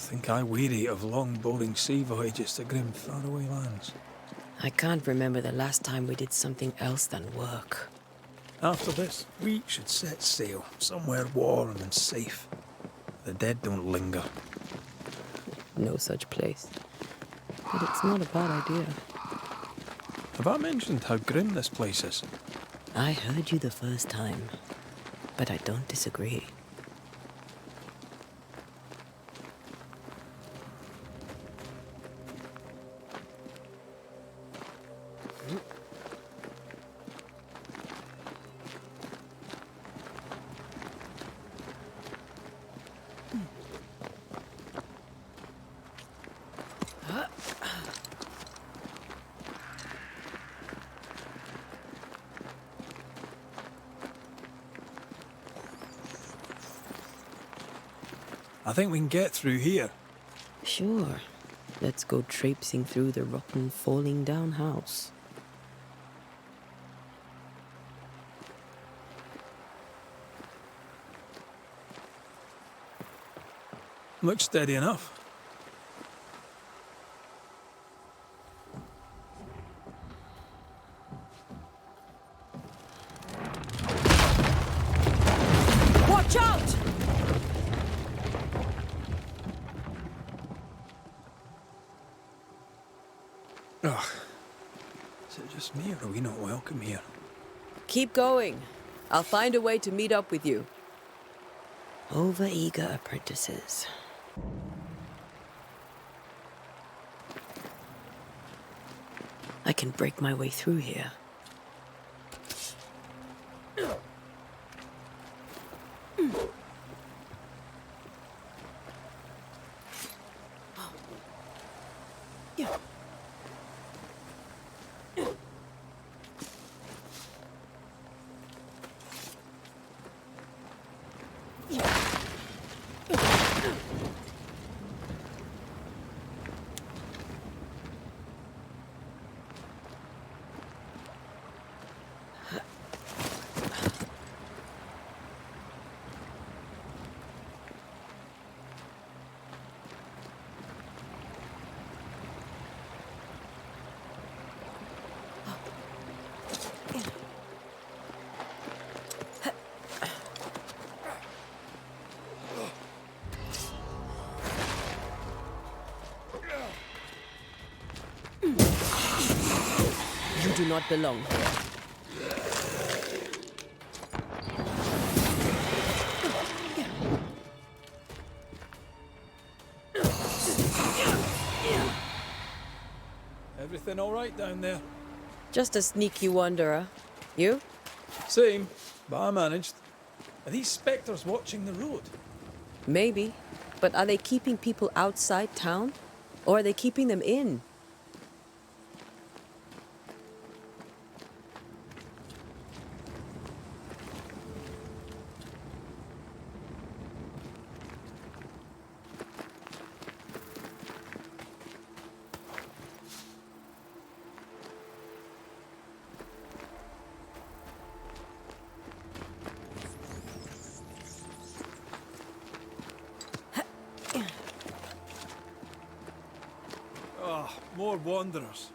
think I weary of long, boring sea voyages to grim, faraway lands. I can't remember the last time we did something else than work. After this, we should set sail somewhere warm and safe. The dead don't linger. No such place. But it's not a bad idea. Have I mentioned how grim this place is? I heard you the first time, but I don't disagree. I think we can get through here. Sure. Let's go traipsing through the rotten, falling down house. Looks steady enough. Watch out! Ugh. Is it just me, or are we not welcome here? Keep going. I'll find a way to meet up with you. Over-eager apprentices. I can break my way through here. You do not belong here. Everything all right down there? Just a sneaky wanderer. You? Same, but I managed. Are these spectres watching the road? Maybe. But are they keeping people outside town? Or are they keeping them in? More wanderers.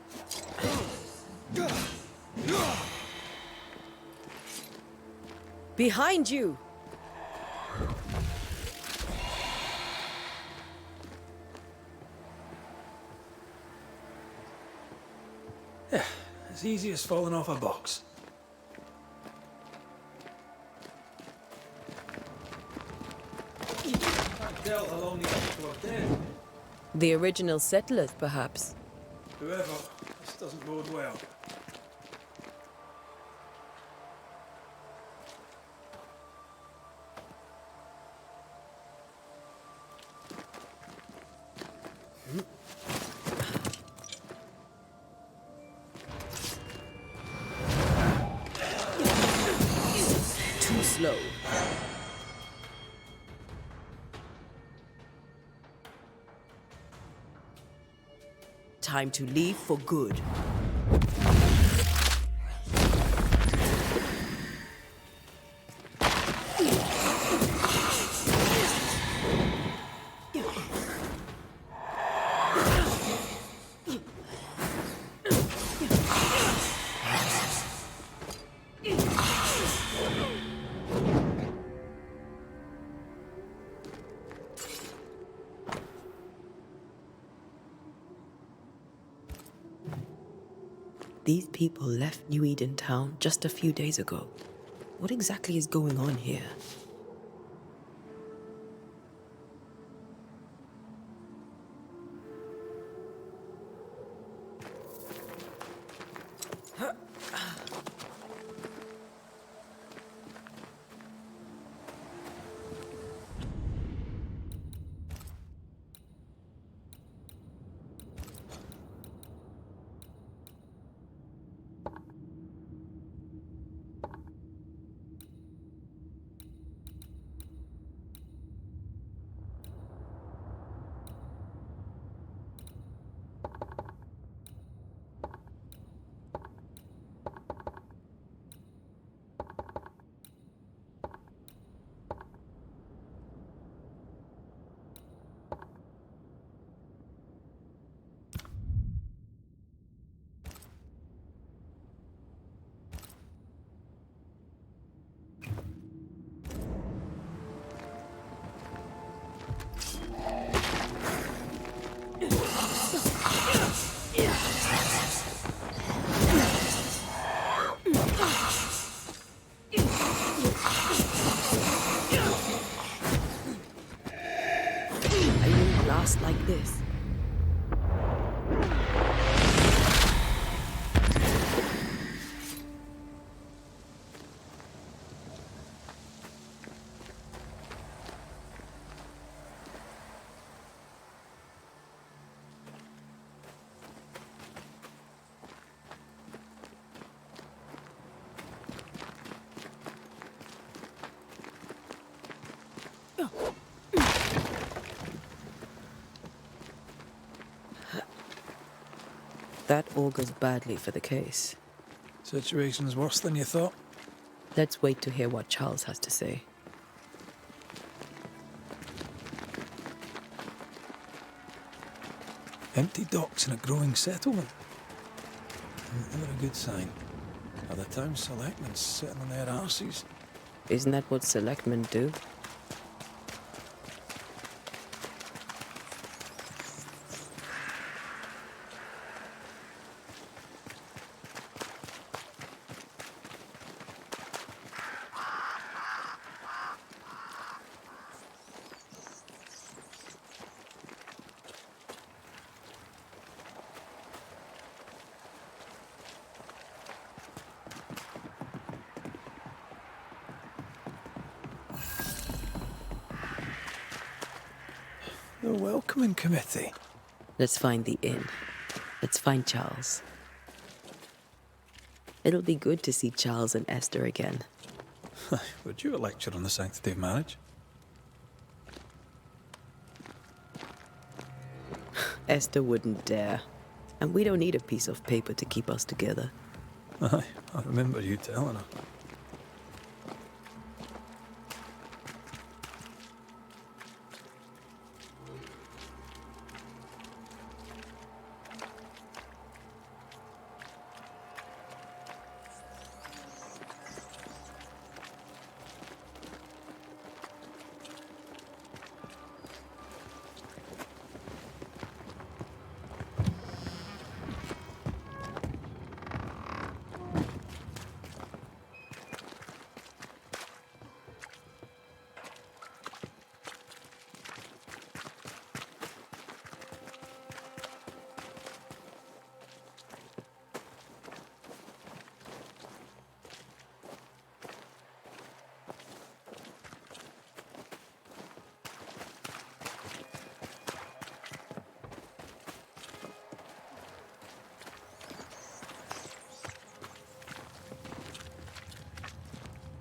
Behind you! Yeah, as easy as falling off a box. Can't tell how long these people are dead. The original settlers, perhaps. Whoever, this doesn't bode well. Too slow. Time to leave for good. These people left New Eden Town just a few days ago. What exactly is going on here? Like this. That augurs badly for the case. Situation's worse than you thought. Let's wait to hear what Charles has to say. Empty docks in a growing settlement. Never a good sign. Are the town selectmen sitting on their arses? Isn't that what selectmen do? The welcoming committee. Let's find the inn. Let's find Charles. It'll be good to see Charles and Esther again. Would you a lecture on the sanctity of marriage? Esther wouldn't dare. And we don't need a piece of paper to keep us together. Aye, I remember you telling her.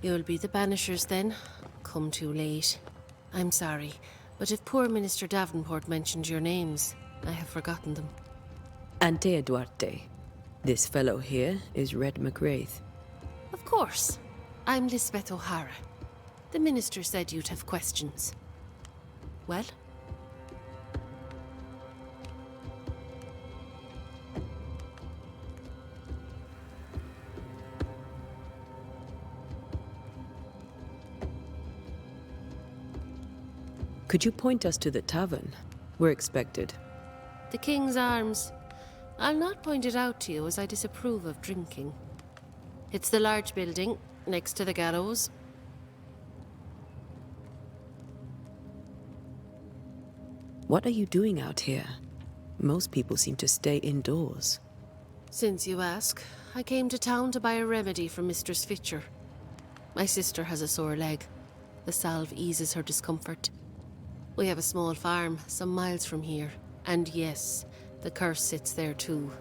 You'll be the Banishers then? Come too late. I'm sorry, but if poor Minister Davenport mentioned your names, I have forgotten them. Antea Duarte. This fellow here is Red McWraith. Of course. I'm Lisbeth O'Hara. The Minister said you'd have questions. Well? Could you point us to the tavern? We're expected. The King's Arms. I'll not point it out to you as I disapprove of drinking. It's the large building next to the gallows. What are you doing out here? Most people seem to stay indoors. Since you ask, I came to town to buy a remedy from Mistress Fitcher. My sister has a sore leg. The salve eases her discomfort. We have a small farm some miles from here. And yes, the curse sits there too.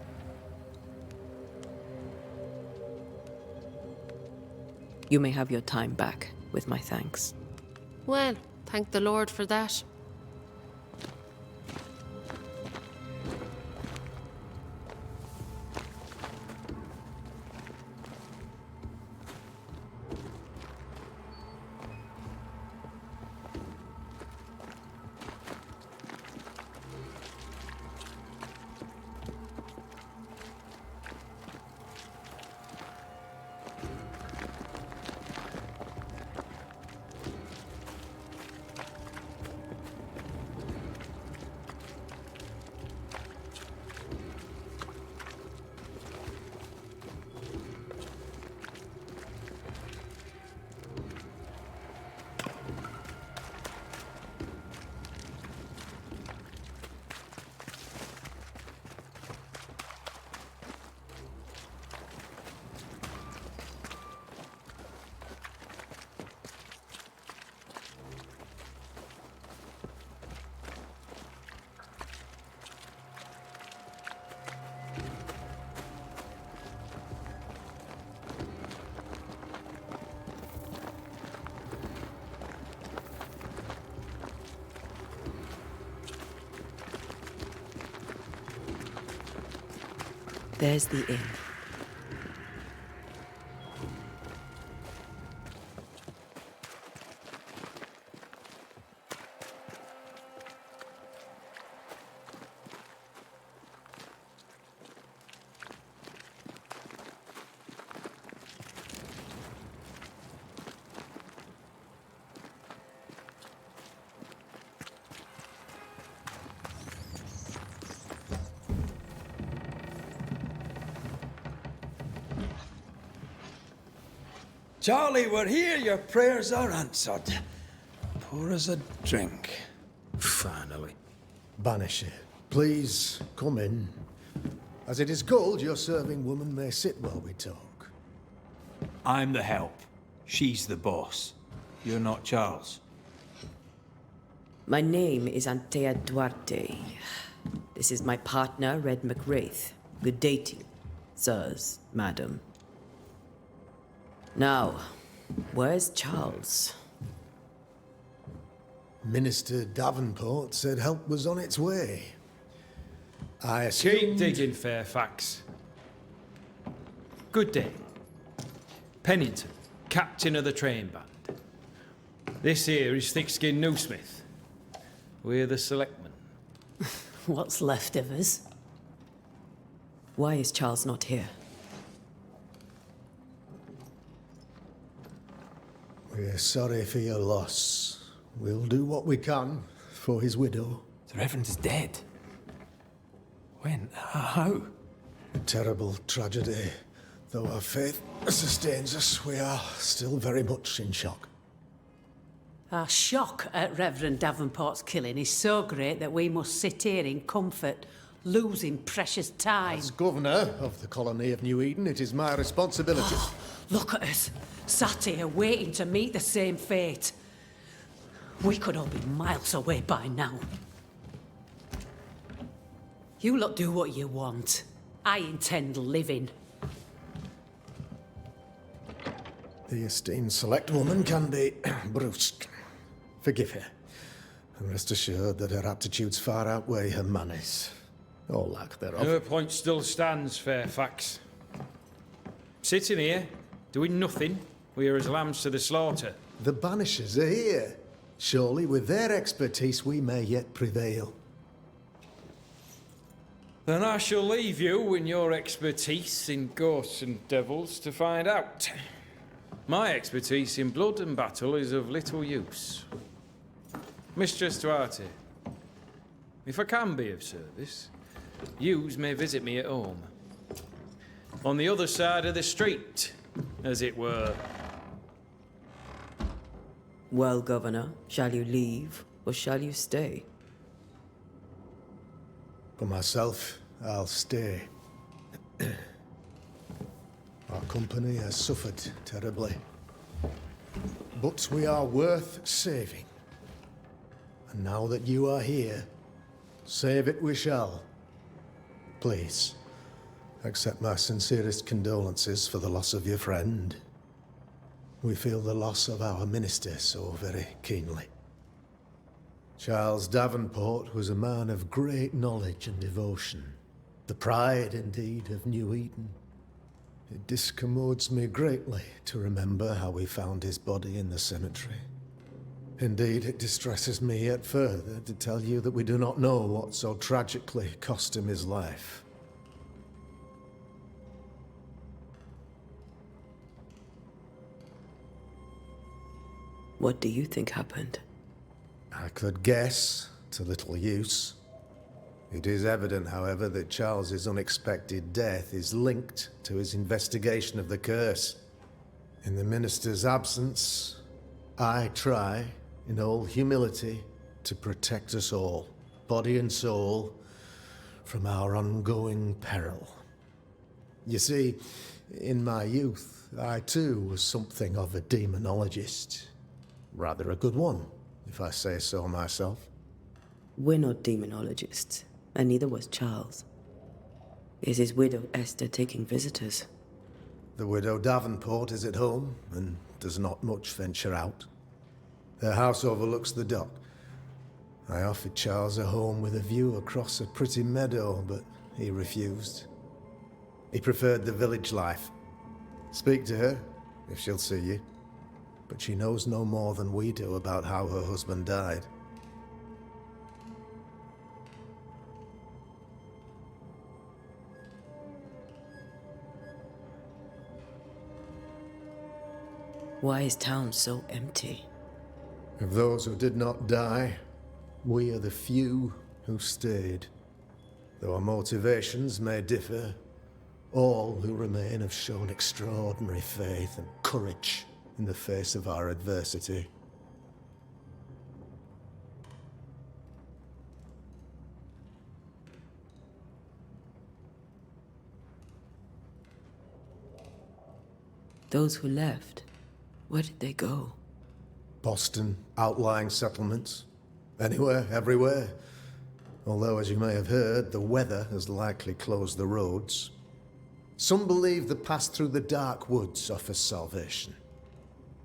You may have your time back, with my thanks. Well, thank the Lord for that. There's the inn. Charlie, we're here. Your prayers are answered. Pour us a drink. Finally. Banisher, please come in. As it is cold, your serving woman may sit while we talk. I'm the help. She's the boss. You're not Charles. My name is Antea Duarte. This is my partner, Red McWraith. Good day to you, sirs, madam. Now, where's Charles? Minister Davenport said help was on its way. I Keep assumed... digging, Fairfax. Good day. Pennington, captain of the train band. This here is Thick-Skinned Newsmith. We're the selectmen. What's left of us? Why is Charles not here? We're sorry for your loss. We'll do what we can for his widow. The Reverend is dead. When? How? A terrible tragedy. Though our faith sustains us, we are still very much in shock. Our shock at Reverend Davenport's killing is so great that we must sit here in comfort, losing precious time. As governor of the colony of New Eden, it is my responsibility. Look at us, sat here waiting to meet the same fate. We could all be miles away by now. You lot do what you want. I intend living. The esteemed select woman can be brusque. Forgive her. And rest assured that her aptitudes far outweigh her manners. Or lack thereof. Her point still stands, Fairfax. Sitting here, doing nothing, we are as lambs to the slaughter. The Banishers are here. Surely with their expertise we may yet prevail. Then I shall leave you in your expertise in ghosts and devils to find out. My expertise in blood and battle is of little use. Mistress Duarte, if I can be of service, Yous may visit me at home. On the other side of the street, as it were. Well, Governor, shall you leave or shall you stay? For myself, I'll stay. Our company has suffered terribly. But we are worth saving. And now that you are here, save it we shall. Please, accept my sincerest condolences for the loss of your friend. We feel the loss of our minister so very keenly. Charles Davenport was a man of great knowledge and devotion. The pride, indeed, of New Eden. It discommodes me greatly to remember how we found his body in the cemetery. Indeed, it distresses me yet further to tell you that we do not know what so tragically cost him his life. What do you think happened? I could guess, to little use. It is evident, however, that Charles's unexpected death is linked to his investigation of the curse. In the minister's absence, I try, in all humility, to protect us all, body and soul, from our ongoing peril. You see, in my youth, I too was something of a demonologist. Rather a good one, if I say so myself. We're not demonologists, and neither was Charles. Is his widow Esther taking visitors? The widow Davenport is at home, and does not much venture out. Their house overlooks the dock. I offered Charles a home with a view across a pretty meadow, but he refused. He preferred the village life. Speak to her, if she'll see you. But she knows no more than we do about how her husband died. Why is town so empty? Of those who did not die, we are the few who stayed. Though our motivations may differ, all who remain have shown extraordinary faith and courage in the face of our adversity. Those who left, where did they go? Boston, outlying settlements. Anywhere, everywhere. Although, as you may have heard, the weather has likely closed the roads. Some believe the path through the dark woods offers salvation.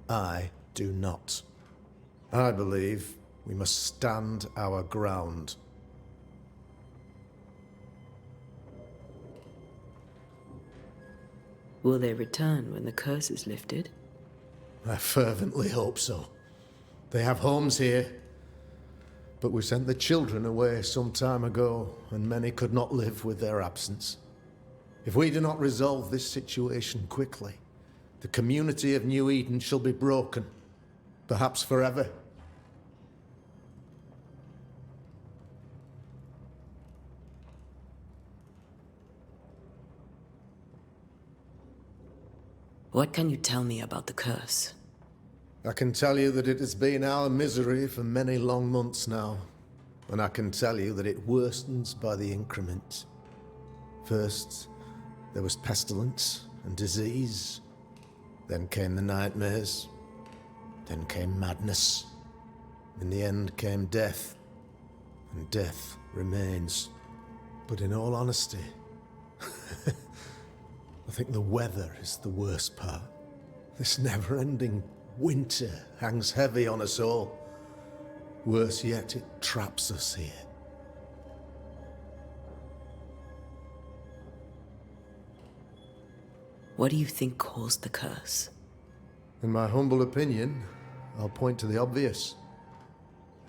I do not. I believe we must stand our ground. Will they return when the curse is lifted? I fervently hope so. They have homes here. But we sent the children away some time ago, and many could not live with their absence. If we do not resolve this situation quickly, the community of New Eden shall be broken, perhaps forever. What can you tell me about the curse? I can tell you that it has been our misery for many long months now, and I can tell you that it worstens by the increment. First, there was pestilence and disease. Then came the nightmares. Then came madness. In the end came death. And death remains. But in all honesty, I think the weather is the worst part. This never-ending winter hangs heavy on us all. Worse yet, it traps us here. What do you think caused the curse? In my humble opinion, I'll point to the obvious.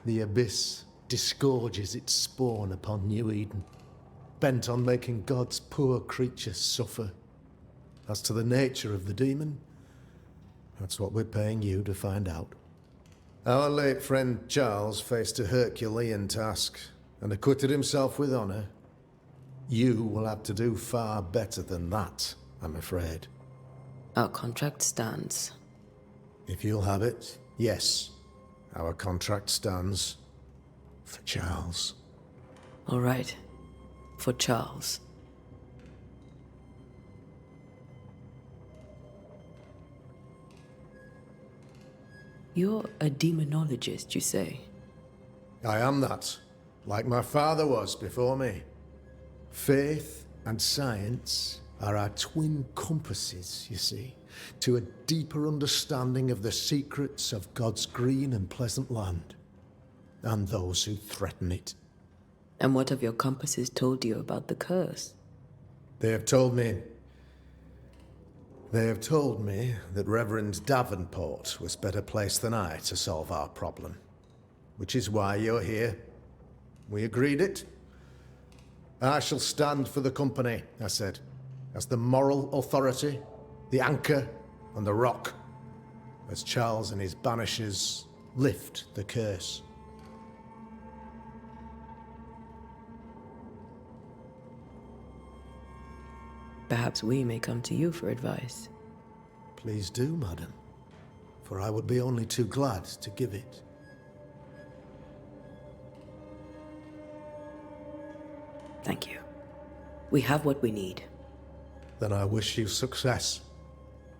The abyss disgorges its spawn upon New Eden, bent on making God's poor creatures suffer. As to the nature of the demon, that's what we're paying you to find out. Our late friend Charles faced a Herculean task and acquitted himself with honor. You will have to do far better than that, I'm afraid. Our contract stands. If you'll have it, yes. Our contract stands for Charles. All right. For Charles. You're a demonologist, you say? I am that, like my father was before me. Faith and science are our twin compasses, you see, to a deeper understanding of the secrets of God's green and pleasant land, and those who threaten it. And what have your compasses told you about the curse? They have told me that Reverend Davenport was better placed than I to solve our problem. Which is why you're here. We agreed it. I shall stand for the company, I said, as the moral authority, the anchor, and the rock, as Charles and his Banishers lift the curse. Perhaps we may come to you for advice. Please do, madam, for I would be only too glad to give it. Thank you. We have what we need. Then I wish you success.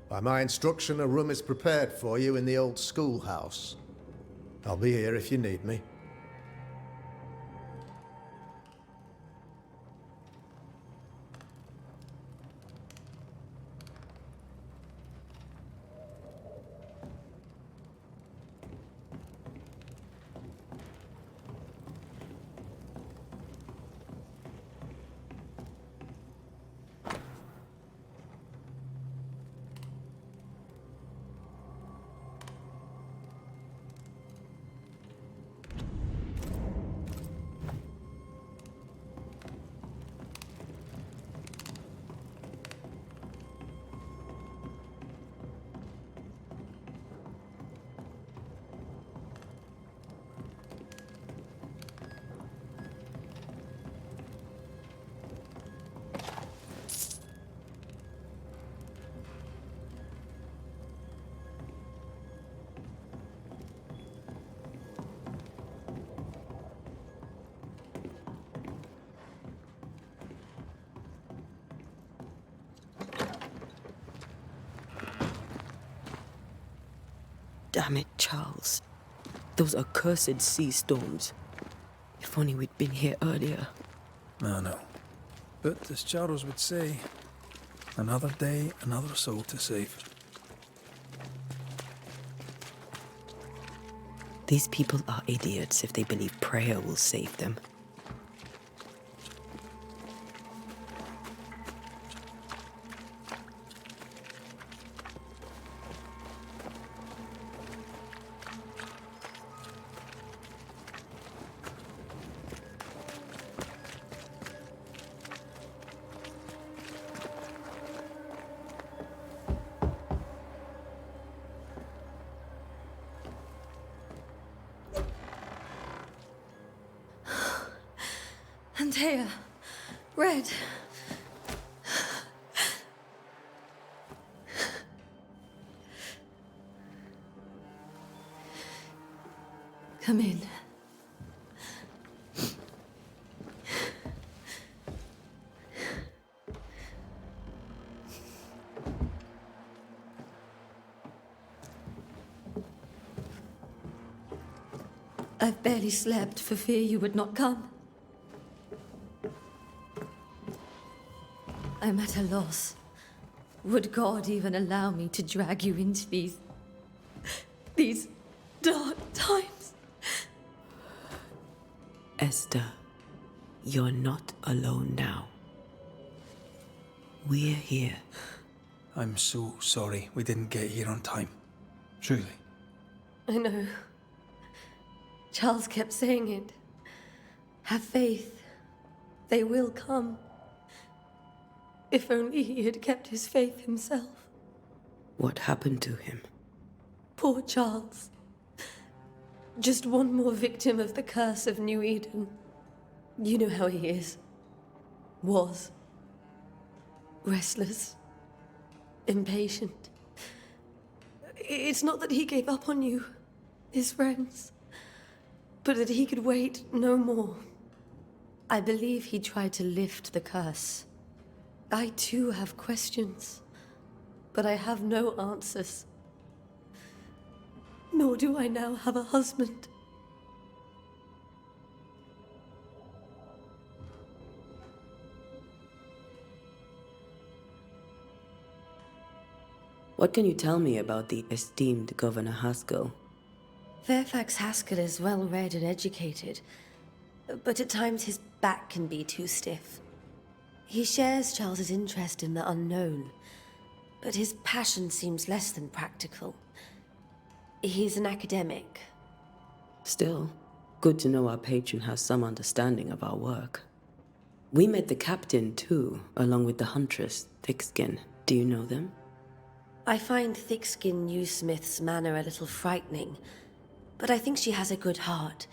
By my instruction, a room is prepared for you in the old schoolhouse. I'll be here if you need me. Damn it, Charles. Those accursed sea storms. If only we'd been here earlier. I know. But as Charles would say, another day, another soul to save. These people are idiots if they believe prayer will save them. Antea, Red. Come in. I've barely slept for fear you would not come. I'm at a loss. Would God even allow me to drag you into these dark times? Esther, you're not alone now. We're here. I'm so sorry we didn't get here on time. Truly. I know. Charles kept saying it. Have faith. They will come. If only he had kept his faith himself. What happened to him? Poor Charles. Just one more victim of the curse of New Eden. You know how he is. was. Restless. Impatient. It's not that he gave up on you, his friends, but that he could wait no more. I believe he tried to lift the curse. I too have questions, but I have no answers. Nor do I now have a husband. What can you tell me about the esteemed Governor Haskell? Fairfax Haskell is well read and educated, but at times his back can be too stiff. He shares Charles's interest in the unknown, but his passion seems less than practical. He's an academic. Still, good to know our patron has some understanding of our work. We met the captain too, along with the huntress, Thickskin. Do you know them? I find Thickskin Newsmith's manner a little frightening, but I think she has a good heart.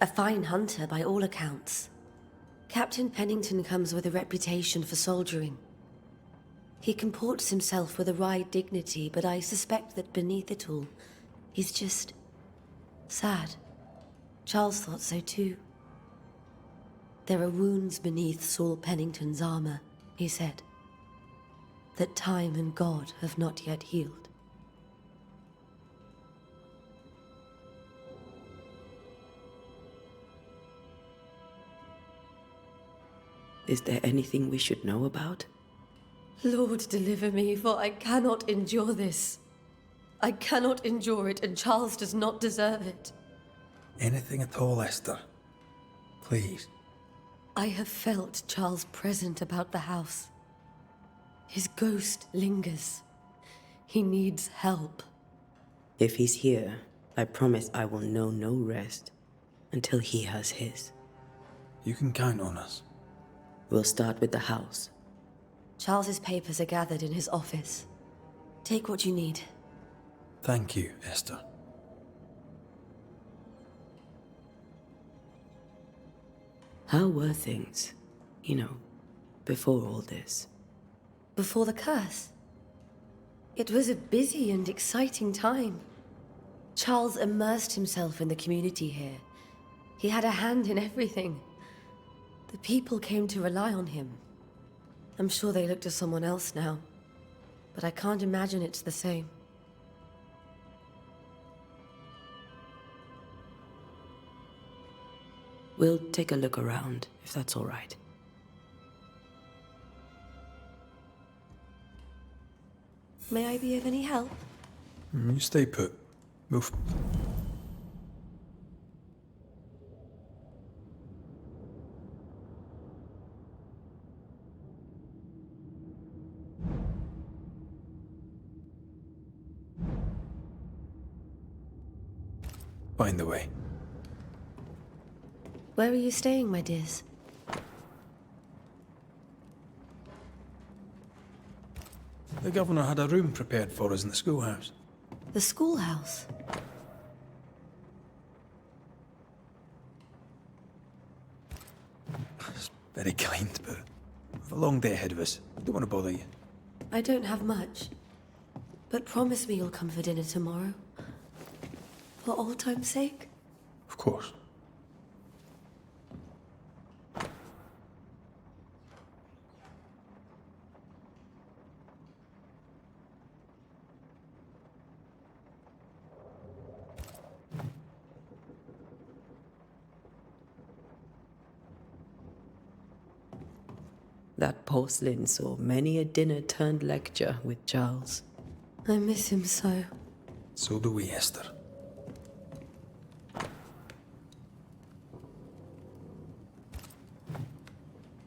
A fine hunter by all accounts. Captain Pennington comes with a reputation for soldiering. He comports himself with a wry dignity, but I suspect that beneath it all, he's just sad. Charles thought so too. There are wounds beneath Saul Pennington's armor, he said, that time and God have not yet healed. Is there anything we should know about? Lord, deliver me, for I cannot endure this. I cannot endure it, and Charles does not deserve it. Anything at all, Esther. Please. I have felt Charles present about the house. His ghost lingers. He needs help. If he's here, I promise I will know no rest until he has his. You can count on us. We'll start with the house. Charles's papers are gathered in his office. Take what you need. Thank you, Esther. How were things, before all this? Before the curse. It was a busy and exciting time. Charles immersed himself in the community here. He had a hand in everything. The people came to rely on him. I'm sure they look to someone else now, but I can't imagine it's the same. We'll take a look around, if that's all right. May I be of any help? You stay put. Move. Find the way. Where are you staying, my dears? The governor had a room prepared for us in the schoolhouse. The schoolhouse? It's very kind, but we've a long day ahead of us. Don't want to bother you. I don't have much, but promise me you'll come for dinner tomorrow. For old time's sake? Of course. That porcelain saw many a dinner-turned-lecture with Charles. I miss him so. So do we, Esther.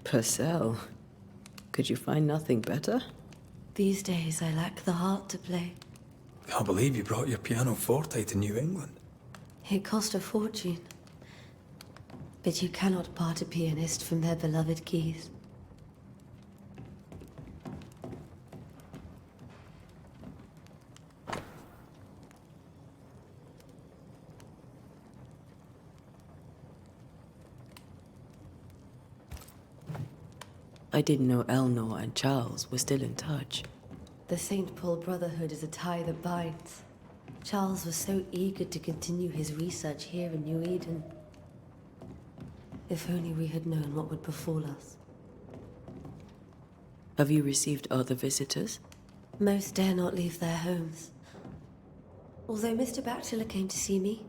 Purcell, could you find nothing better? These days I lack the heart to play. Can't believe you brought your pianoforte to New England. It cost a fortune. But you cannot part a pianist from their beloved keys. I didn't know Eleanor and Charles were still in touch. The St. Paul Brotherhood is a tie that binds. Charles was so eager to continue his research here in New Eden. If only we had known what would befall us. Have you received other visitors? Most dare not leave their homes. Although Mr. Bachelor came to see me.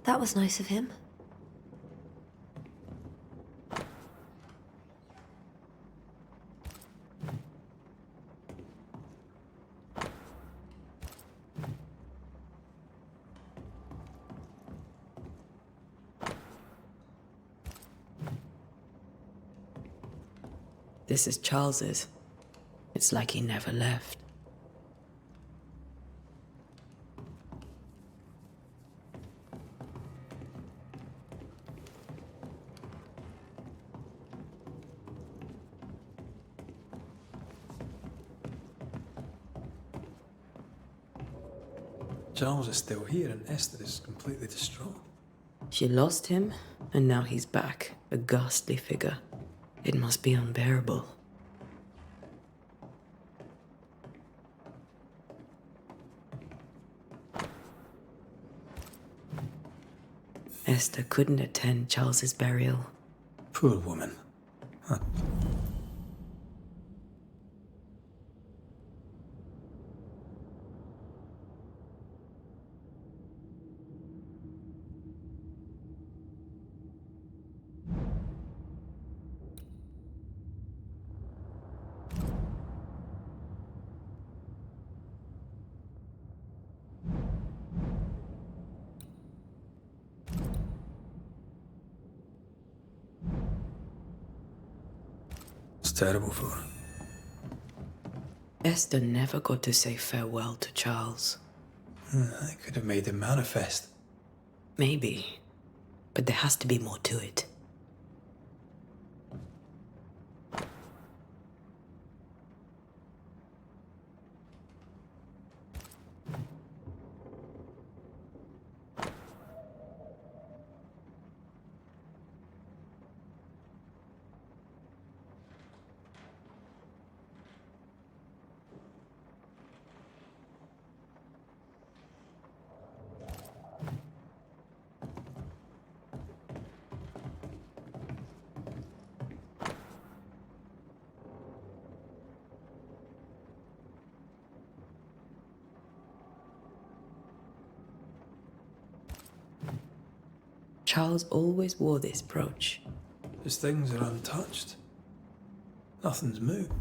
That was nice of him. This is Charles's. It's like he never left. Charles is still here and Esther is completely distraught. She lost him, and now he's back, a ghastly figure. It must be unbearable. Esther couldn't attend Charles's burial. Poor woman. Huh. It's terrible for her. Esther never got to say farewell to Charles. I could have made him manifest. Maybe, but there has to be more to it. Charles always wore this brooch. His things are untouched. Nothing's moved.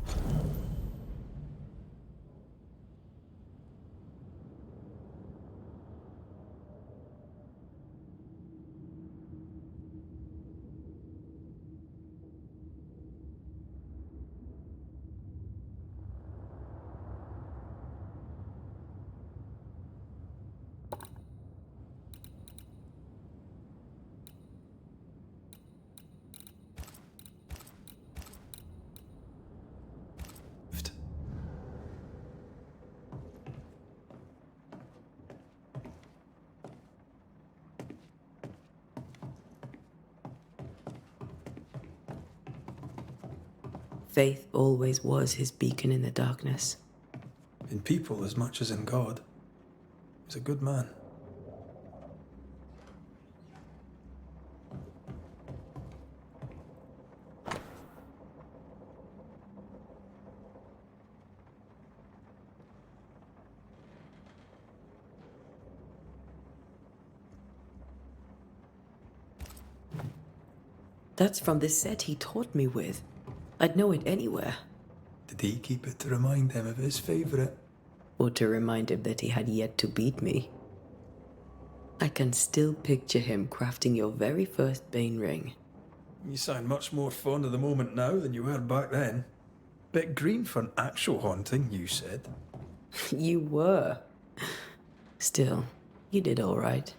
Faith always was his beacon in the darkness. In people as much as in God. He's a good man. That's from the set he taught me with. I'd know it anywhere. Did he keep it to remind him of his favourite? Or to remind him that he had yet to beat me. I can still picture him crafting your very first Bane ring. You sound much more fond of the moment now than you were back then. Bit green for an actual haunting, you said. You were. Still, you did all right.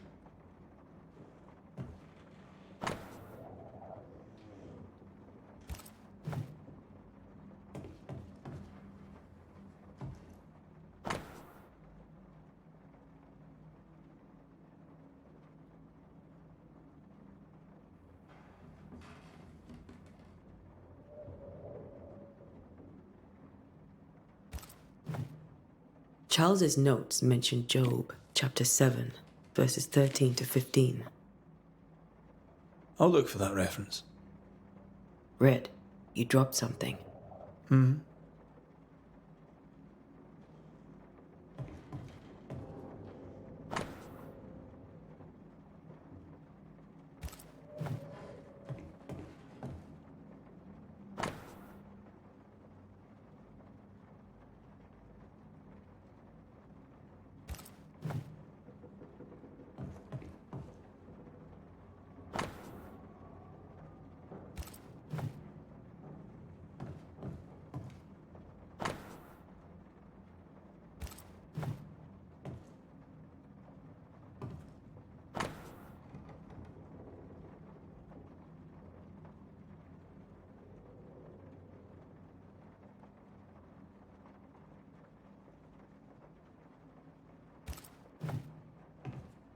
Charles's notes mention Job, chapter 7, verses 13 to 15. I'll look for that reference. Red, you dropped something.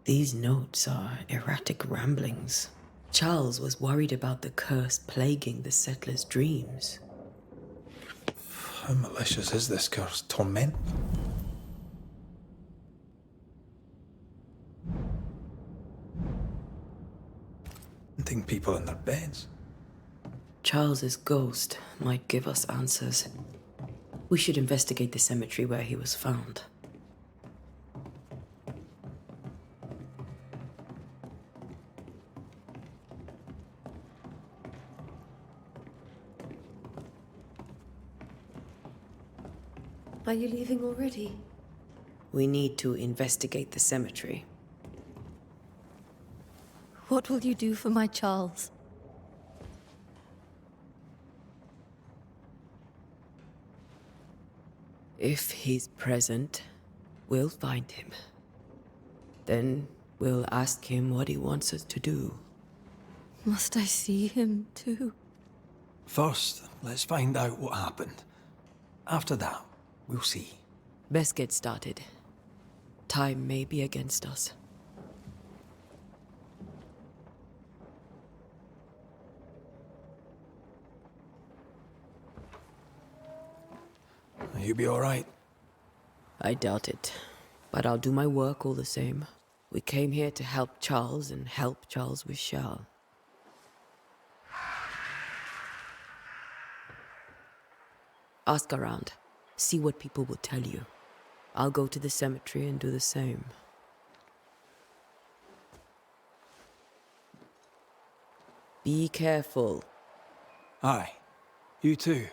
These notes are erratic ramblings. Charles was worried about the curse plaguing the settlers' dreams. How malicious is this curse? Torment? Hunting people in their beds. Charles's ghost might give us answers. We should investigate the cemetery where he was found. Are you leaving already? We need to investigate the cemetery. What will you do for my Charles? If he's present, we'll find him. Then we'll ask him what he wants us to do. Must I see him too? First, let's find out what happened. After that, we'll see. Best get started. Time may be against us. You'll be all right. I doubt it, but I'll do my work all the same. We came here to help Charles and help Charles with Shal. Ask around. See what people will tell you. I'll go to the cemetery and do the same. Be careful. Aye. You too.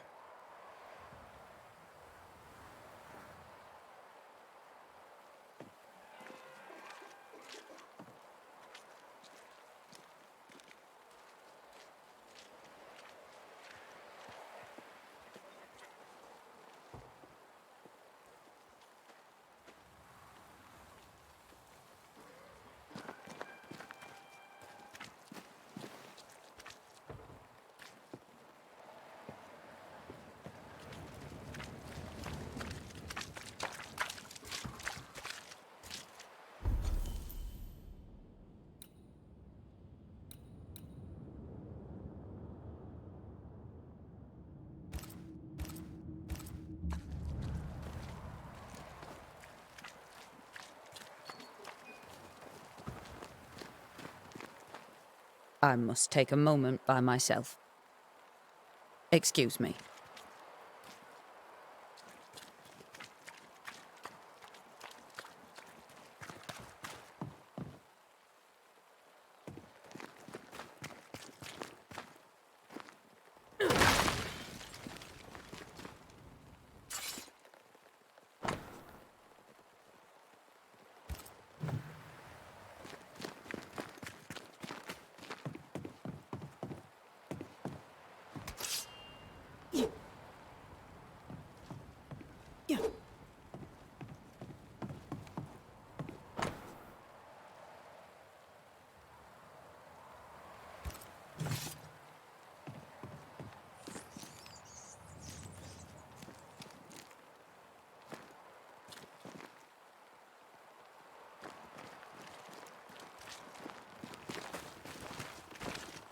I must take a moment by myself. Excuse me.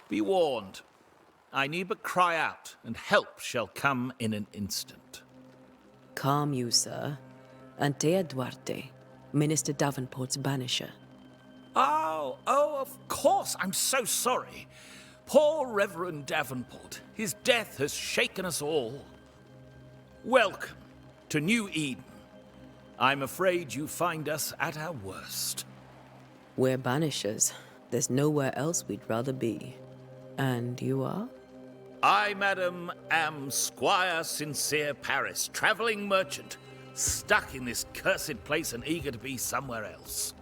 Be warned. I need but cry out, and help shall come in an instant. Calm you, sir. Antea Duarte, Minister Davenport's banisher. Oh, of course. I'm so sorry. Poor Reverend Davenport. His death has shaken us all. Welcome to New Eden. I'm afraid you find us at our worst. We're banishers. There's nowhere else we'd rather be. And you are? I, madam, am Squire Sincere Paris, travelling merchant, stuck in this cursed place and eager to be somewhere else.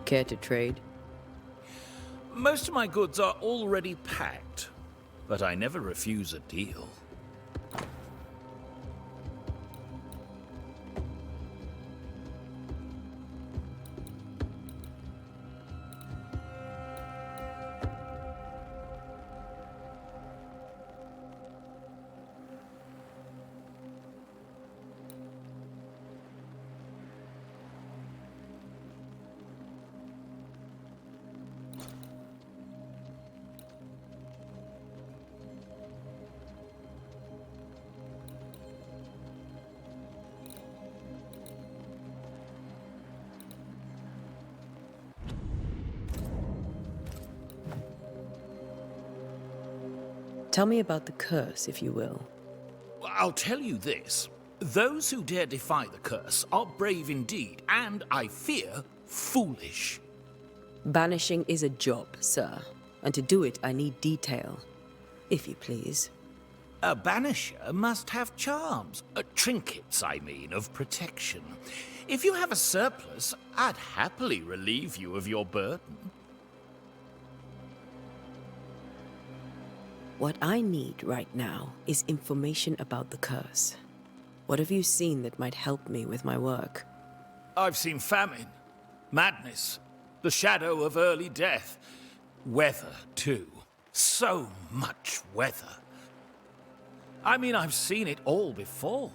Care to trade? Most of my goods are already packed, but I never refuse a deal. Tell me about the curse, if you will. I'll tell you this. Those who dare defy the curse are brave indeed, and, I fear, foolish. Banishing is a job, sir. And to do it, I need detail. If you please. A banisher must have charms. Trinkets, I mean, of protection. If you have a surplus, I'd happily relieve you of your burden. What I need right now is information about the curse. What have you seen that might help me with my work? I've seen famine, madness, the shadow of early death. Weather, too. So much weather. I mean, I've seen it all before,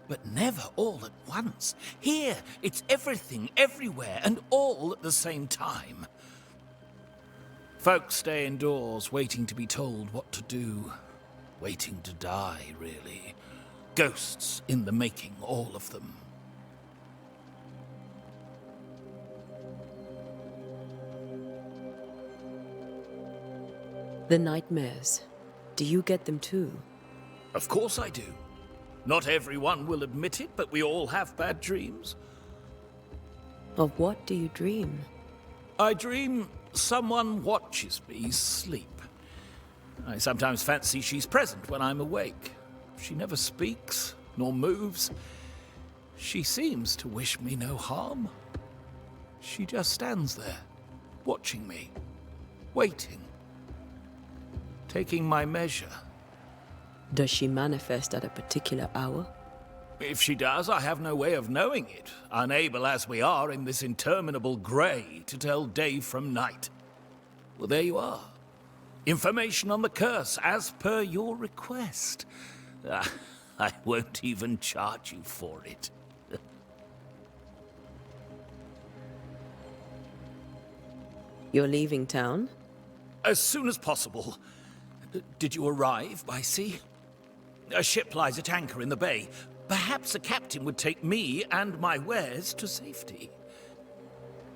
but never all at once. Here, it's everything, everywhere, and all at the same time. Folks stay indoors, waiting to be told what to do. Waiting to die, really. Ghosts in the making, all of them. The nightmares. Do you get them too? Of course I do. Not everyone will admit it, but we all have bad dreams. Of what do you dream? I dream someone watches me sleep. I sometimes fancy she's present when I'm awake. She never speaks, nor moves. She seems to wish me no harm. She just stands there, watching me, waiting, taking my measure. Does she manifest at a particular hour? If she does, I have no way of knowing it, unable as we are in this interminable grey to tell day from night. Well, there you are. Information on the curse, as per your request. I won't even charge you for it. You're leaving town? As soon as possible. Did you arrive by sea? A ship lies at anchor in the bay. Perhaps a captain would take me and my wares to safety.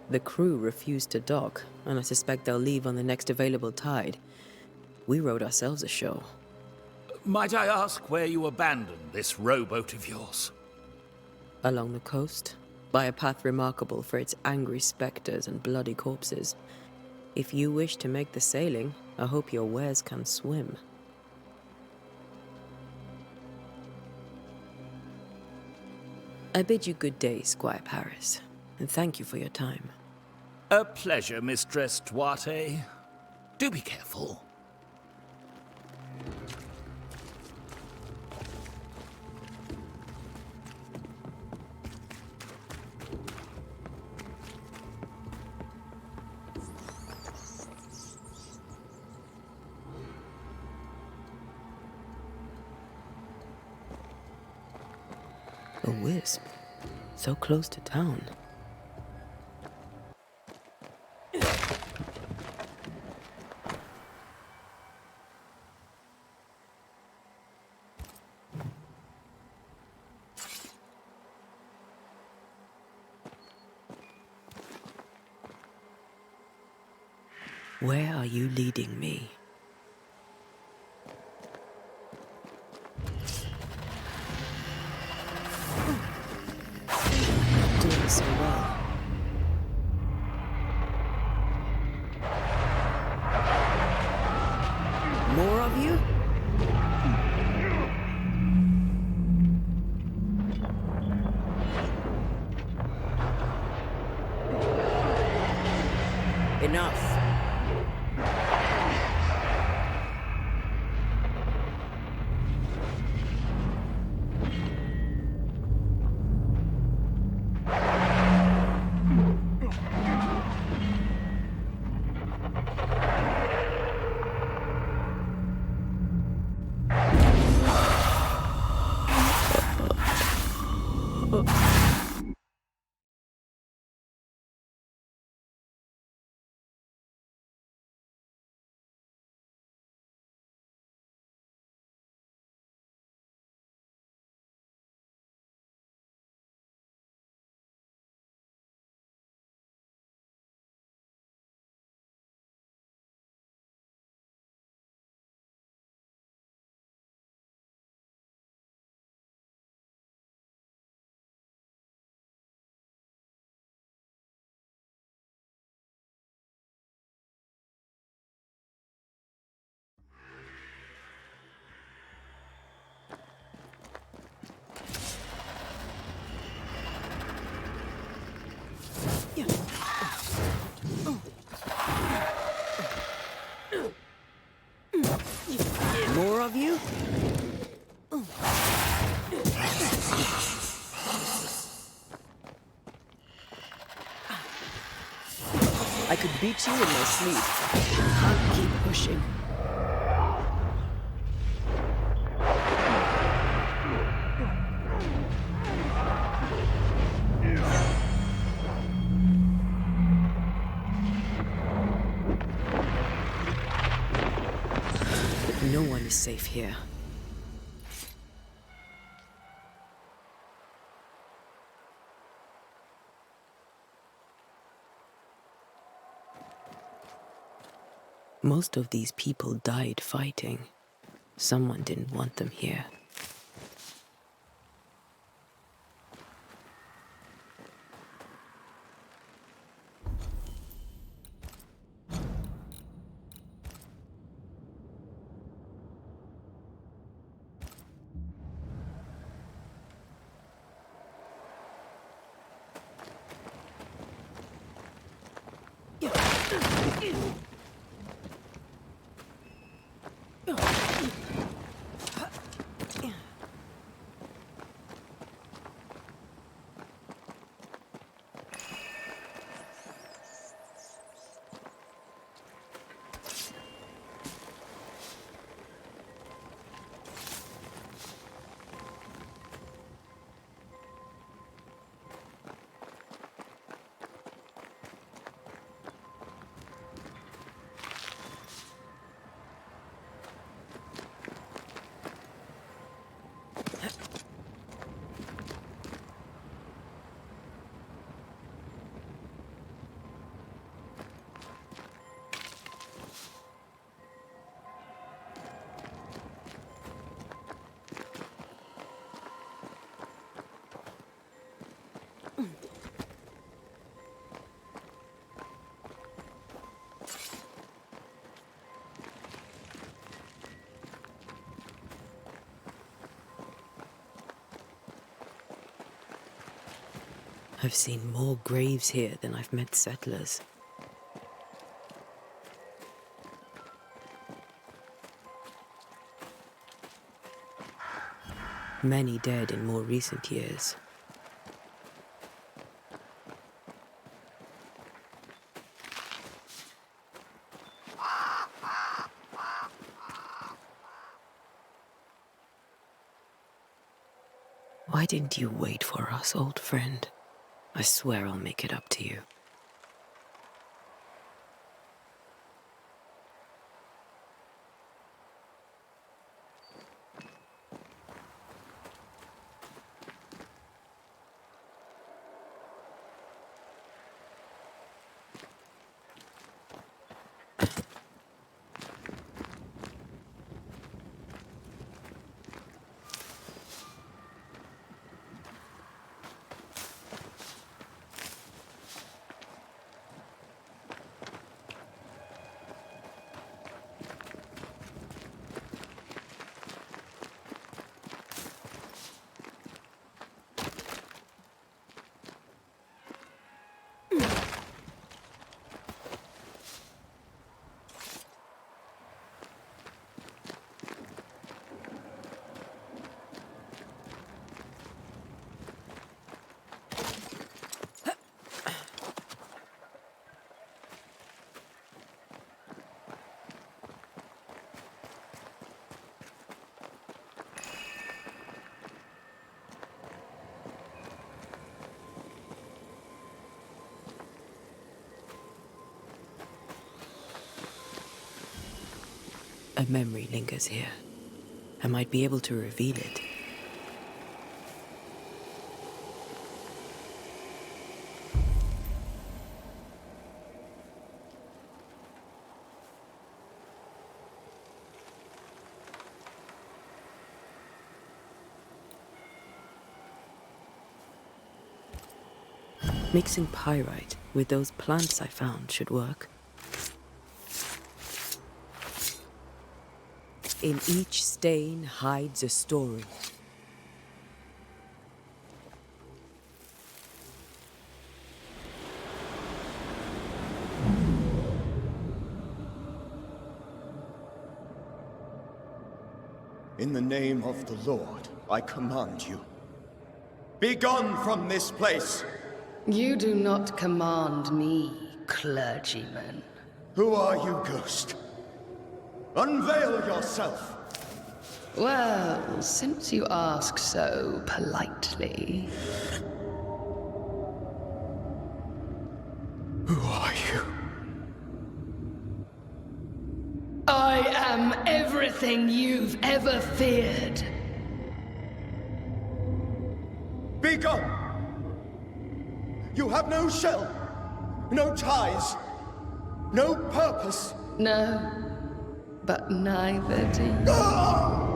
The crew refused to dock, and I suspect they'll leave on the next available tide. We rode ourselves ashore. Might I ask where you abandoned this rowboat of yours? Along the coast, by a path remarkable for its angry specters and bloody corpses. If you wish to make the sailing, I hope your wares can swim. I bid you good day, Squire Paris, and thank you for your time. A pleasure, Mistress Duarte. Do be careful. A wisp, so close to town. Where are you leading me? Not doing so well. More of you? Enough. More of you? I could beat you in my sleep. Can't keep pushing. No one is safe here. Most of these people died fighting. Someone didn't want them here. I've seen more graves here than I've met settlers. Many dead in more recent years. Why didn't you wait for us, old friend? I swear I'll make it up to you. A memory lingers here. I might be able to reveal it. Mixing pyrite with those plants I found should work. In each stain hides a story. In the name of the Lord, I command you. Be gone from this place! You do not command me, clergyman. Who are you, ghost? Unveil yourself! Well, since you ask so politely... Who are you? I am everything you've ever feared. Be gone! You have no shell, no ties, no purpose. No, but neither do you.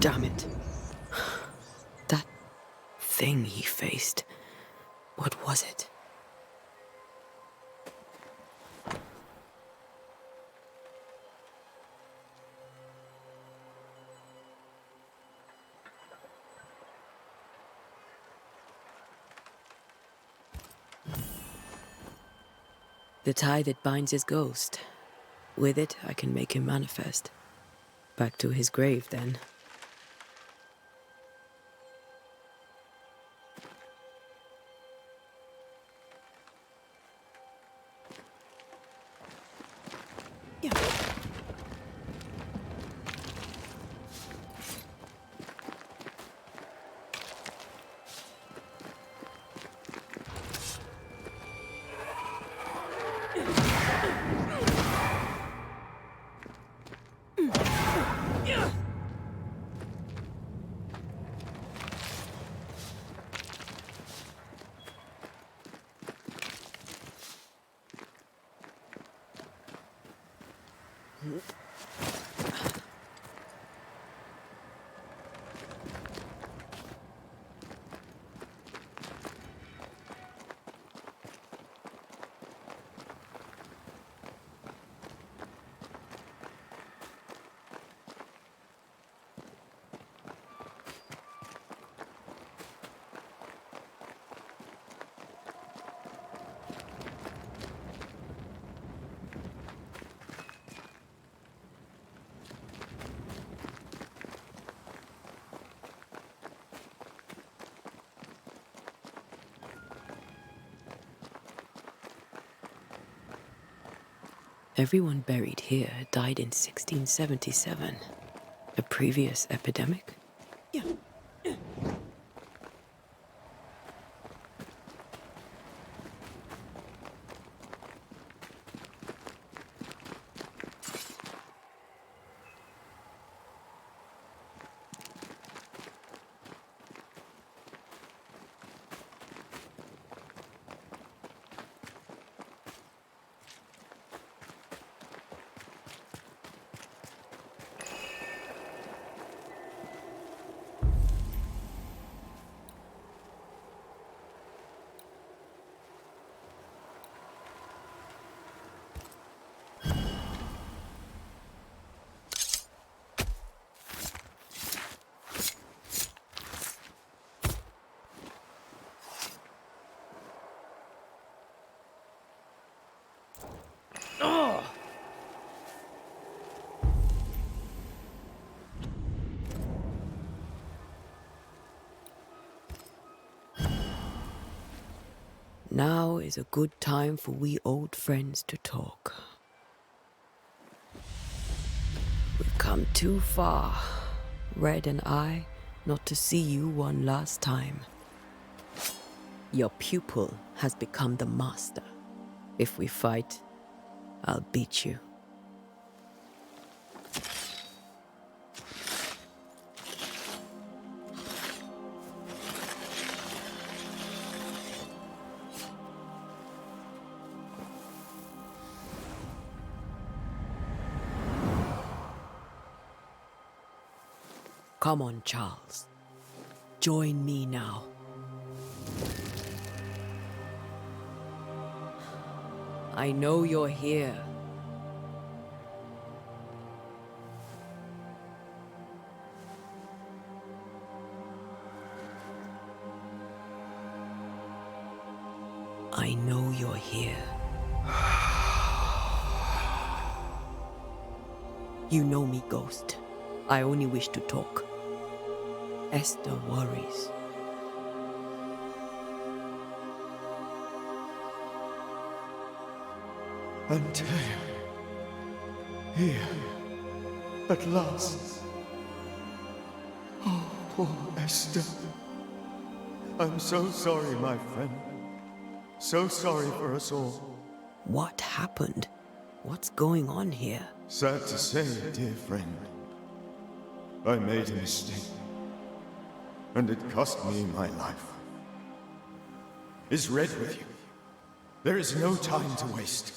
Damn it. That thing he faced. What was it? The tie that binds his ghost. With it, I can make him manifest. Back to his grave, then. Everyone buried here died in 1677. A previous epidemic? Now is a good time for we old friends to talk. We've come too far, Red and I, not to see you one last time. Your pupil has become the master. If we fight, I'll beat you. Come on, Charles. Join me now. I know you're here. I know you're here. You know me, Ghost. I only wish to talk. Esther worries. Antea, here, at last. Oh, poor Esther. I'm so sorry, my friend. So sorry for us all. What happened? What's going on here? Sad to say, dear friend. I made a mistake. And it cost me my life. Is Red with you? There is no time to waste.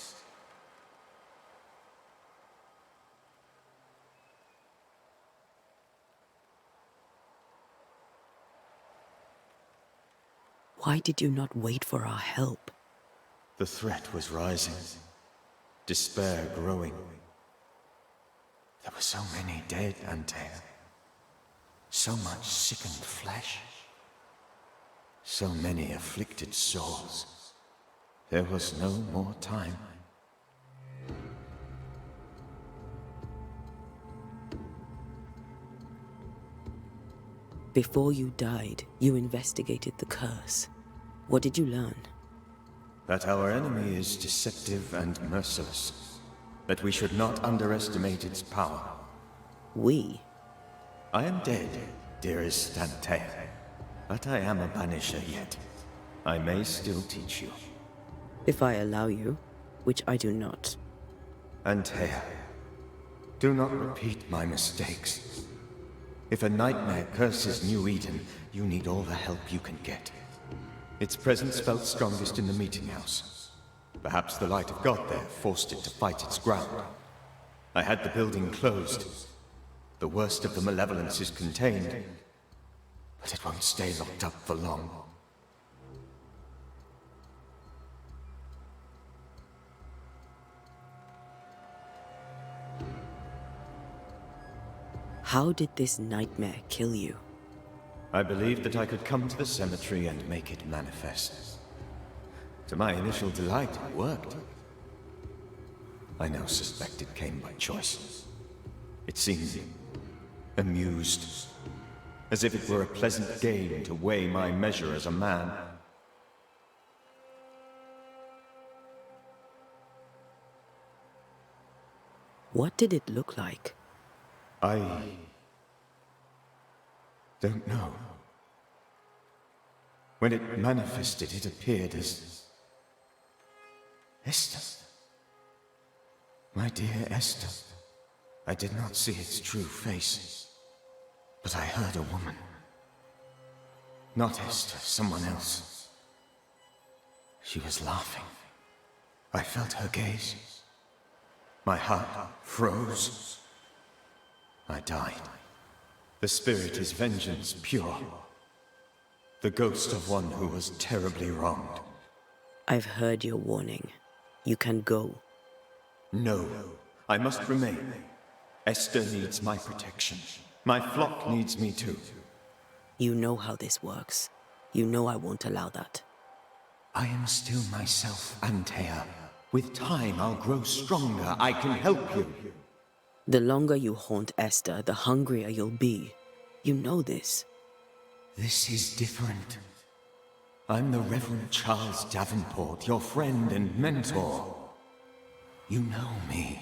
Why did you not wait for our help? The threat was rising. Despair growing. There were so many dead, Antea. So much sickened flesh. So many afflicted souls. There was no more time. Before you died, you investigated the curse. What did you learn? That our enemy is deceptive and merciless. That we should not underestimate its power. We? I am dead, dearest Antea. But I am a Banisher yet. I may still teach you. If I allow you, which I do not. Antea, do not repeat my mistakes. If a nightmare curses New Eden, you need all the help you can get. Its presence felt strongest in the meeting house. Perhaps the light of God there forced it to fight its ground. I had the building closed. The worst of the malevolence is contained, but it won't stay locked up for long. How did this nightmare kill you? I believed that I could come to the cemetery and make it manifest. To my initial delight, it worked. I now suspect it came by choice. It seemed amused, as if it were a pleasant game to weigh my measure as a man. What did it look like? I don't know. When it manifested, it appeared as Esther. My dear Esther. I did not see its true face, but I heard a woman. Not Esther, someone else. She was laughing. I felt her gaze. My heart froze. I died. The spirit is vengeance pure. The ghost of one who was terribly wronged. I've heard your warning. You can go. No, I must remain. Esther needs my protection. My flock needs me too. You know how this works. You know I won't allow that. I am still myself, Antea. With time, I'll grow stronger. I can help you. The longer you haunt Esther, the hungrier you'll be. You know this. This is different. I'm the Reverend Charles Davenport, your friend and mentor. You know me.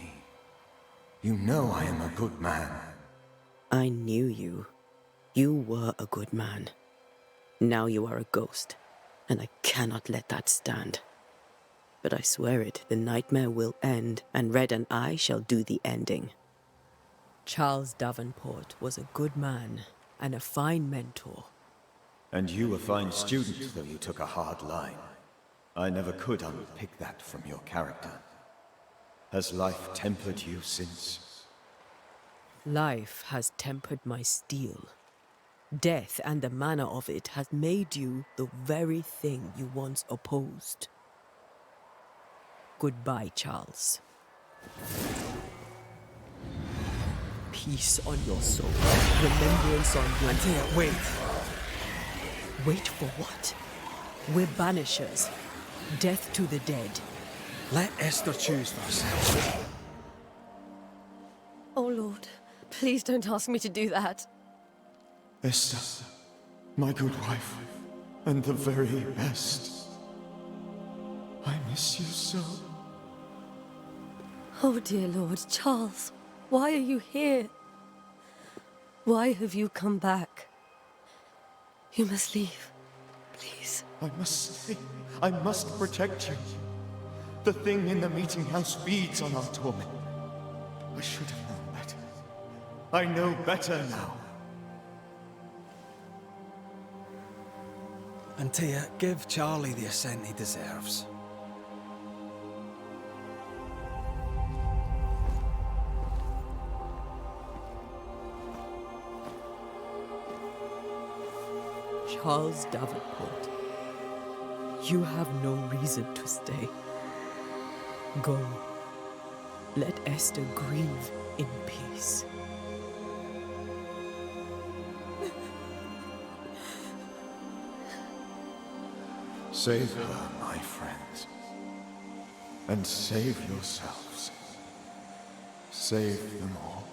You know I am a good man. I knew you. You were a good man. Now you are a ghost, and I cannot let that stand. But I swear it, the nightmare will end, and Red and I shall do the ending. Charles Davenport was a good man and a fine mentor. And you a fine student, though you took a hard line. I never could unpick that from your character. Has life tempered you since? Life has tempered my steel. Death and the manner of it has made you the very thing you once opposed. Goodbye, Charles. Peace on your soul. Remembrance on your... Antea, wait. Wait for what? We're Banishers. Death to the dead. Let Esther choose for herself. Oh, Lord, please don't ask me to do that. Esther, my good wife, and the very best. I miss you so. Oh, dear Lord, Charles, why are you here? Why have you come back? You must leave, please. I must stay. I must protect you. The thing in the meeting house feeds on our torment. I should have known better. I know better now. Antea, give Charlie the ascent he deserves. Charles Davenport, you have no reason to stay. Go. Let Esther grieve in peace. Save her, my friends. And save yourselves. Save them all.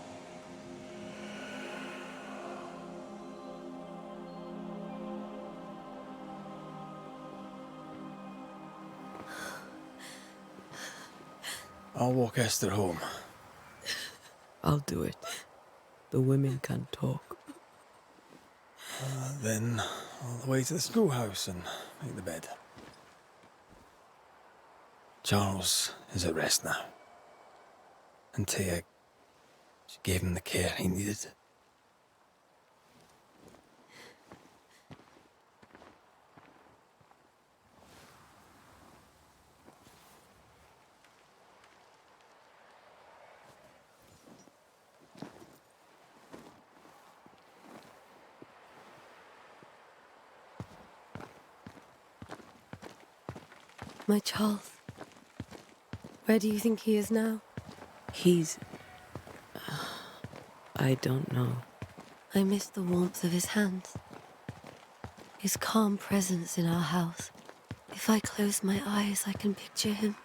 I'll walk Esther home. I'll do it. The women can talk. Then all the way to the schoolhouse and make the bed. Charles is at rest now. Antea, she gave him the care he needed. My Charles, where do you think he is now? He's... I don't know. I miss the warmth of his hands. His calm presence in our house. If I close my eyes, I can picture him.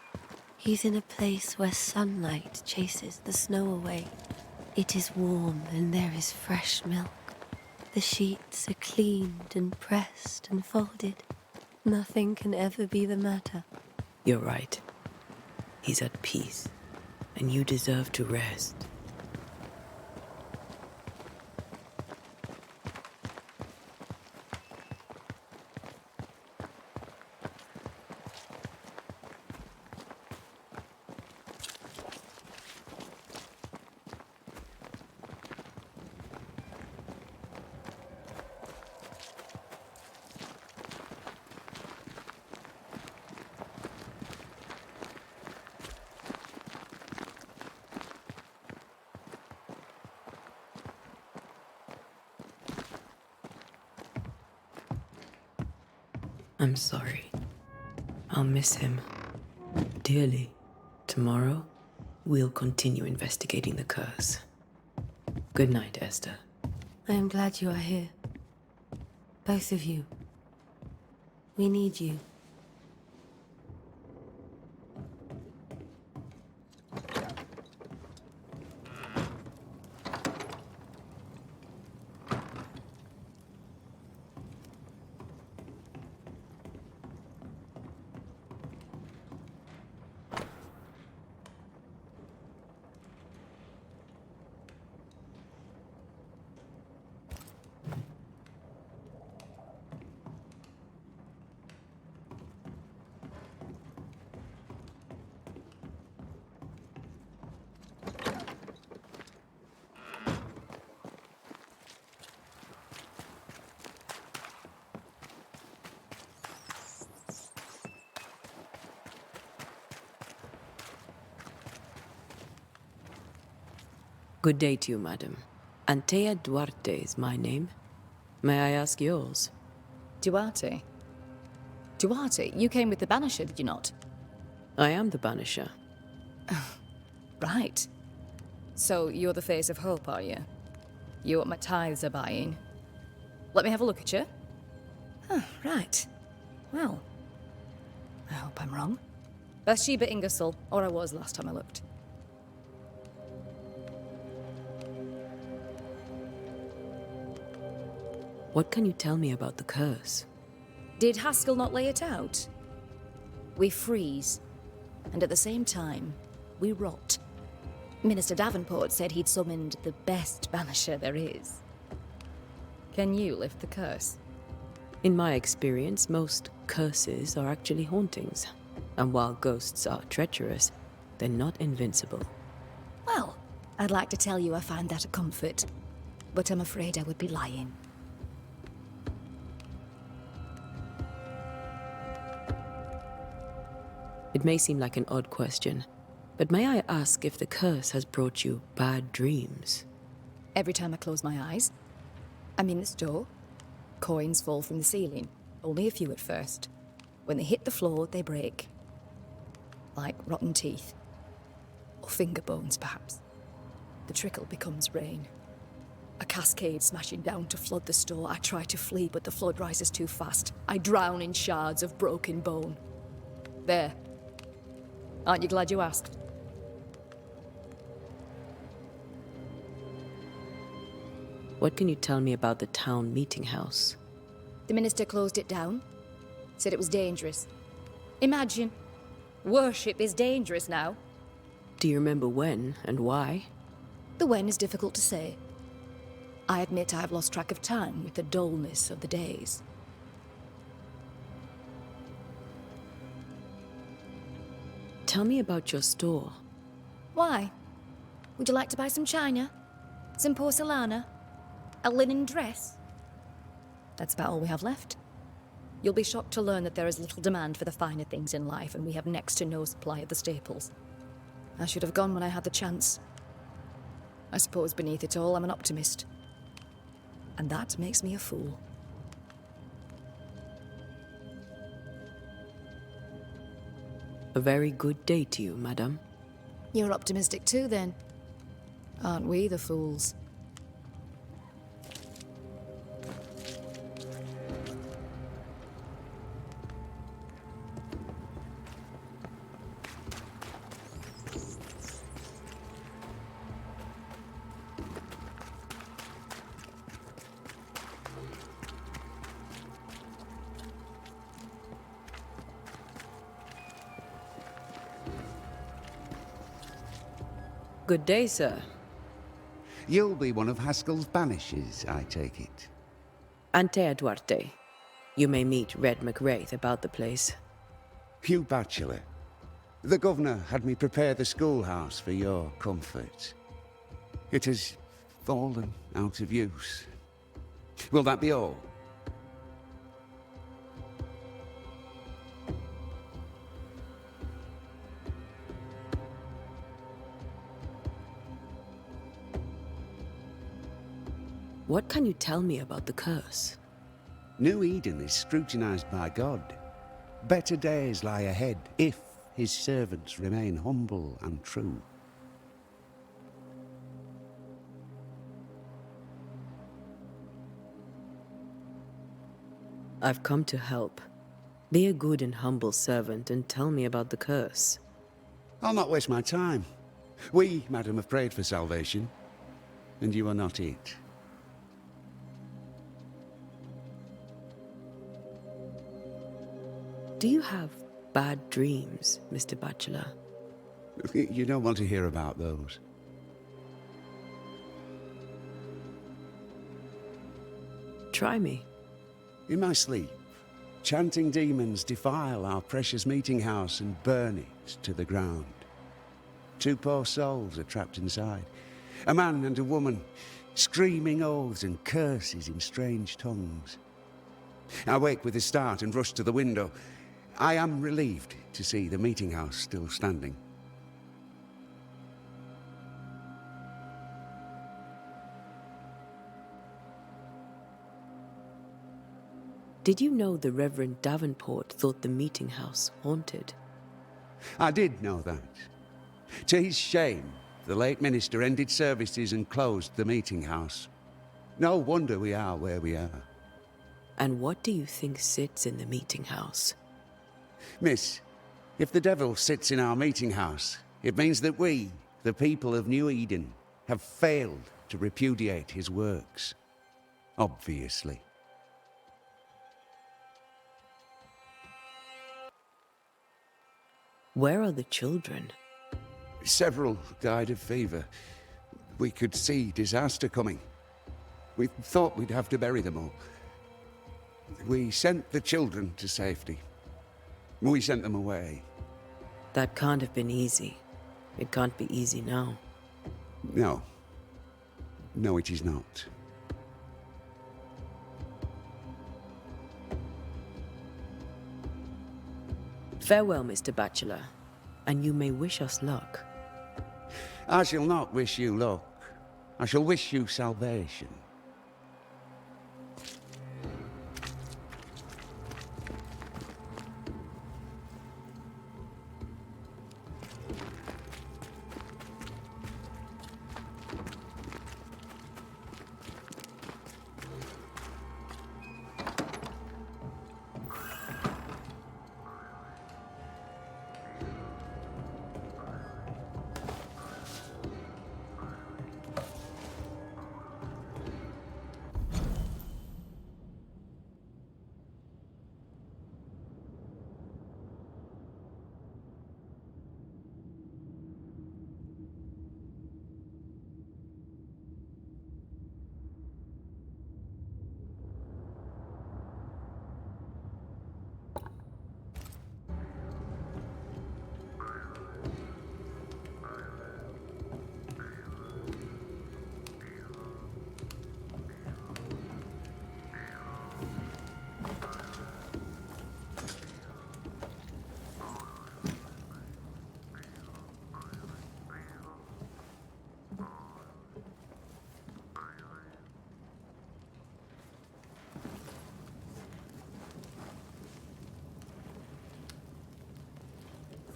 He's in a place where sunlight chases the snow away. It is warm and there is fresh milk. The sheets are cleaned and pressed and folded. Nothing can ever be the matter. You're right. He's at peace, and you deserve to rest. I'm sorry. I'll miss him dearly. Tomorrow, we'll continue investigating the curse. Good night, Esther. I am glad you are here. Both of you. We need you. Good day to you, madam. Antea Duarte is my name. May I ask yours? Duarte? Duarte, you came with the Banisher, did you not? I am the Banisher. Right. So you're the face of hope, are you? You're what my tithes are buying. Let me have a look at you. Huh, right. Well, I hope I'm wrong. Bathsheba Ingersoll, or I was last time I looked. What can you tell me about the curse? Did Haskell not lay it out? We freeze, and at the same time, we rot. Minister Davenport said he'd summoned the best banisher there is. Can you lift the curse? In my experience, most curses are actually hauntings. And while ghosts are treacherous, they're not invincible. Well, I'd like to tell you I find that a comfort, but I'm afraid I would be lying. It may seem like an odd question, but may I ask if the curse has brought you bad dreams? Every time I close my eyes, I'm in the store. Coins fall from the ceiling, only a few at first. When they hit the floor, they break. Like rotten teeth. Or finger bones, perhaps. The trickle becomes rain. A cascade smashing down to flood the store. I try to flee, but the flood rises too fast. I drown in shards of broken bone. There. Aren't you glad you asked? What can you tell me about the town meeting house? The minister closed it down. Said it was dangerous. Imagine. Worship is dangerous now. Do you remember when and why? The when is difficult to say. I admit I've lost track of time with the dullness of the days. Tell me about your store. Why? Would you like to buy some china? Some porcelana? A linen dress? That's about all we have left. You'll be shocked to learn that there is little demand for the finer things in life, and we have next to no supply of the staples. I should have gone when I had the chance. I suppose beneath it all, I'm an optimist. And that makes me a fool. A very good day to you, madam. You're optimistic too, then. Aren't we the fools? Good day, sir. You'll be one of Haskell's Banishers, I take it. Antea Duarte. You may meet Red McWraith about the place. Hugh Bachelor. The governor had me prepare the schoolhouse for your comfort. It has fallen out of use. Will that be all? What can you tell me about the curse? New Eden is scrutinized by God. Better days lie ahead if his servants remain humble and true. I've come to help. Be a good and humble servant and tell me about the curse. I'll not waste my time. We, madam, have prayed for salvation, and you are not it. Do you have bad dreams, Mr. Bachelor? You don't want to hear about those. Try me. In my sleep, chanting demons defile our precious meeting house and burn it to the ground. 2 poor souls are trapped inside. A man and a woman, screaming oaths and curses in strange tongues. I wake with a start and rush to the window. I am relieved to see the meeting house still standing. Did you know the Reverend Davenport thought the meeting house haunted? I did know that. To his shame, the late minister ended services and closed the meeting house. No wonder we are where we are. And what do you think sits in the meeting house? Miss, if the devil sits in our meeting house, it means that we, the people of New Eden, have failed to repudiate his works. Obviously. Where are the children? Several died of fever. We could see disaster coming. We thought we'd have to bury them all. We sent the children to safety. We sent them away. That can't have been easy. It can't be easy now. No. No, it is not. Farewell, Mr. Bachelor, and you may wish us luck. I shall not wish you luck. I shall wish you salvation.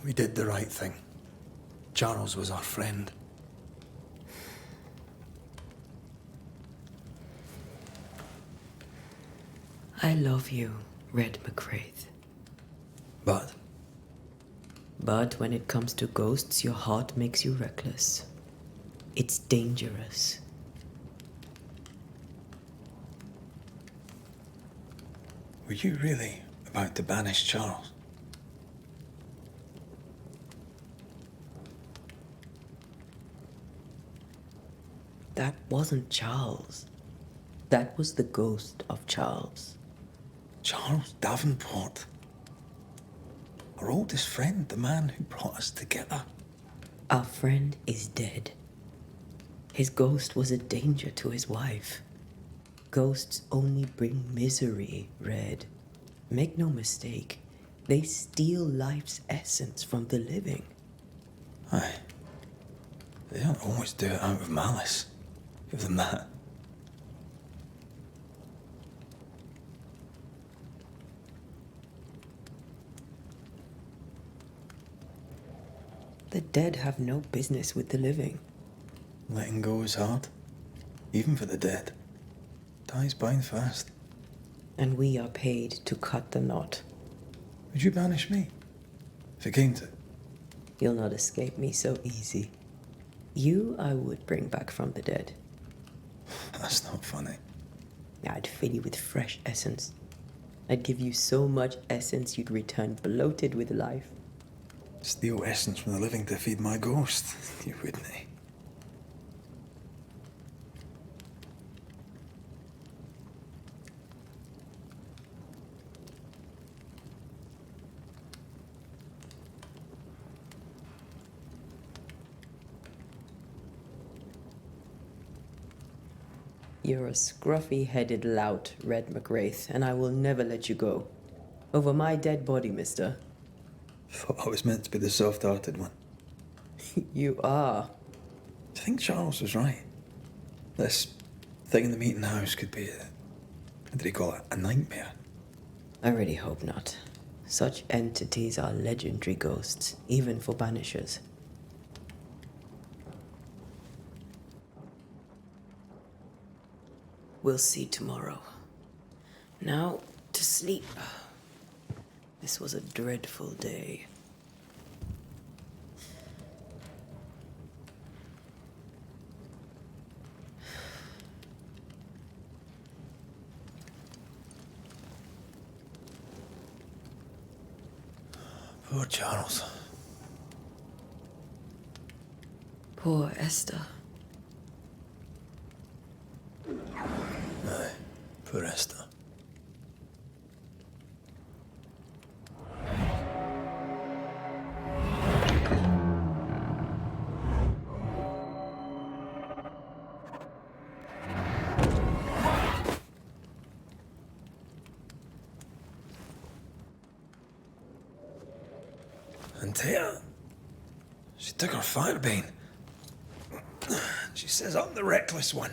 We did the right thing. Charles was our friend. I love you, Red McCraith. But But when it comes to ghosts, your heart makes you reckless. It's dangerous. were you really about to banish Charles? That wasn't Charles. That was the ghost of Charles. Charles Davenport. Our oldest friend, the man who brought us together. Our friend is dead. His ghost was a danger to his wife. Ghosts only bring misery, Red. Make no mistake, they steal life's essence from the living. Aye. They don't always do it out of malice. Give them that. The dead have no business with the living. Letting go is hard. Even for the dead. Ties bind fast. And we are paid to cut the knot. Would you banish me? If it came to it? You'll not escape me so easy. You I would bring back from the dead. That's not funny. I'd fill you with fresh essence. I'd give you so much essence you'd return bloated with life. Steal essence from the living to feed my ghost. You wouldn't, eh? You're a scruffy-headed lout, Red McGrath, and I will never let you go. Over my dead body, mister. Thought I was meant to be the soft-hearted one. You are. Do you think Charles was right? This thing in the meeting house could be what did he call it? A nightmare? I really hope not. Such entities are legendary ghosts, even for Banishers. We'll see tomorrow. Now, to sleep. This was a dreadful day. Poor Charles. Poor Esther. Aye, poor Esther. And Thea, she took her firebane. She says I'm the reckless one.